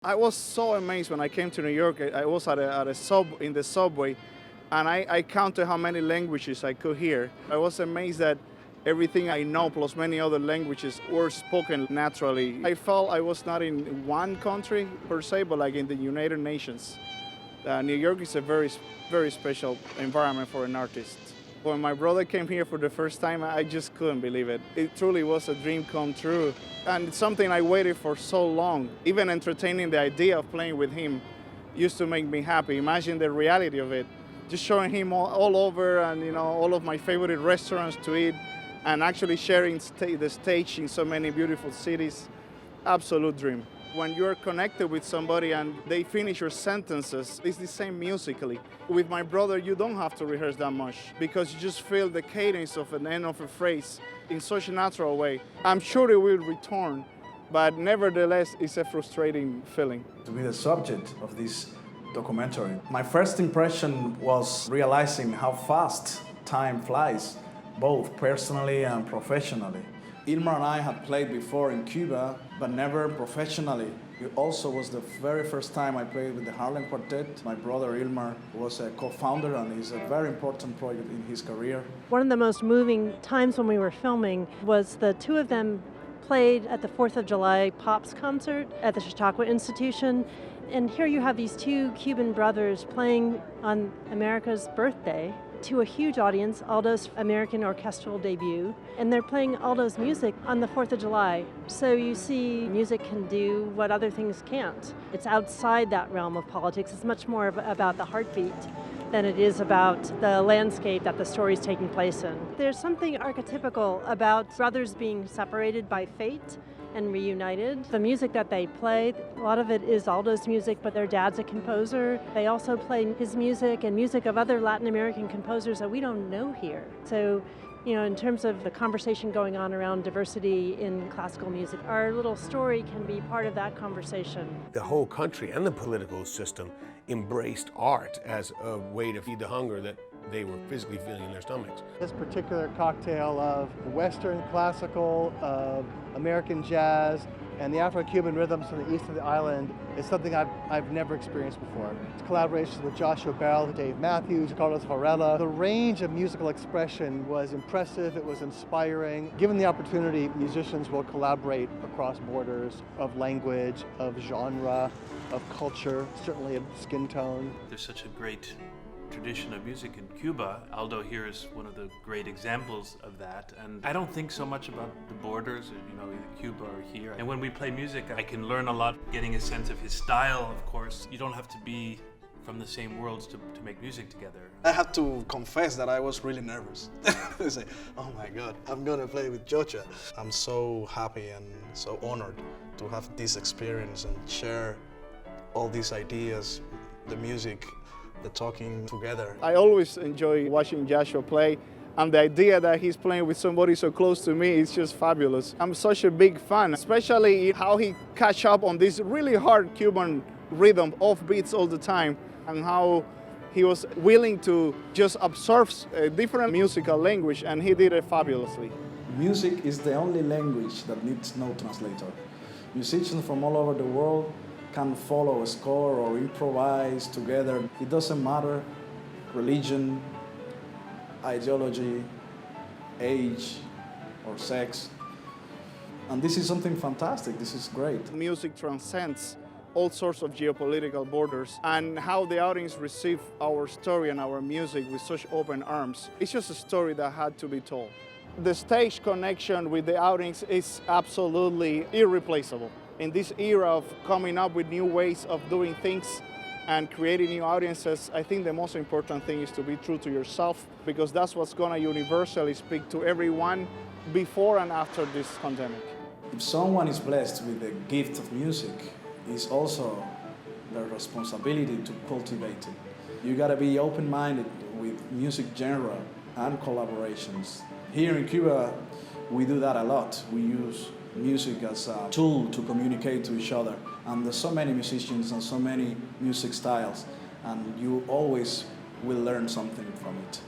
I was so amazed when I came to New York. I was in the subway, and I counted how many languages I could hear. I was amazed that everything I know plus many other languages were spoken naturally. I felt I was not in one country per se, but like in the United Nations. New York is a very special environment for an artist. When my brother came here for the first time, I just couldn't believe it. It truly was a dream come true. And it's something I waited for so long. Even entertaining the idea of playing with him used to make me happy. Imagine the reality of it. Just showing him all over and all of my favorite restaurants to eat and actually sharing the stage in so many beautiful cities. Absolute dream. When you're connected with somebody and they finish your sentences, it's the same musically. With my brother, you don't have to rehearse that much because you just feel the cadence of an end of a phrase in such a natural way. I'm sure it will return, but nevertheless, it's a frustrating feeling. To be the subject of this documentary, my first impression was realizing how fast time flies, both personally and professionally. Ilmar and I had played before in Cuba, but never professionally. It also was the very first time I played with the Harlem Quartet. My brother Ilmar was a co-founder and is a very important project in his career. One of the most moving times when we were filming was the two of them played at the 4th of July Pops concert at the Chautauqua Institution. And here you have these two Cuban brothers playing on America's birthday to a huge audience, Aldo's American orchestral debut, and they're playing Aldo's music on the 4th of July. So you see music can do what other things can't. It's outside that realm of politics. It's much more about the heartbeat than it is about the landscape that the story's taking place in. There's something archetypical about brothers being separated by fate and reunited. The music that they play, a lot of it is Aldo's music, but their dad's a composer. They also play his music and music of other Latin American composers that we don't know here. So, in terms of the conversation going on around diversity in classical music, our little story can be part of that conversation. The whole country and the political system embraced art as a way to feed the hunger that they were physically feeling in their stomachs. This particular cocktail of Western classical, of American jazz, and the Afro-Cuban rhythms from the east of the island is something I've never experienced before. It's collaborations with Joshua Bell, Dave Matthews, Carlos Varela. The range of musical expression was impressive, it was inspiring. Given the opportunity, musicians will collaborate across borders of language, of genre, of culture, certainly of skin tone. There's such a great tradition of music in Cuba. Aldo here is one of the great examples of that. And I don't think so much about the borders, either Cuba or here. And when we play music, I can learn a lot, getting a sense of his style, of course. You don't have to be from the same worlds to make music together. I have to confess that I was really nervous. I say, oh my God, I'm gonna play with Jocha. I'm so happy and so honored to have this experience and share all these ideas, the music, the talking together. I always enjoy watching Joshua play, and the idea that he's playing with somebody so close to me is just fabulous. I'm such a big fan, especially how he catch up on this really hard Cuban rhythm, off beats all the time, and how he was willing to just absorb a different musical language, and he did it fabulously. Music is the only language that needs no translator. Musicians from all over the world can follow a score or improvise together. It doesn't matter religion, ideology, age, or sex. And this is something fantastic. This is great. Music transcends all sorts of geopolitical borders, and how the audience received our story and our music with such open arms. It's just a story that had to be told. The stage connection with the audience is absolutely irreplaceable. In this era of coming up with new ways of doing things and creating new audiences, I think the most important thing is to be true to yourself, because that's what's going to universally speak to everyone before and after this pandemic. If someone is blessed with the gift of music, it's also their responsibility to cultivate it. You got to be open-minded with music genre and collaborations. Here in Cuba, we do that a lot. We use music as a tool to communicate to each other. And there's so many musicians and so many music styles, and you always will learn something from it.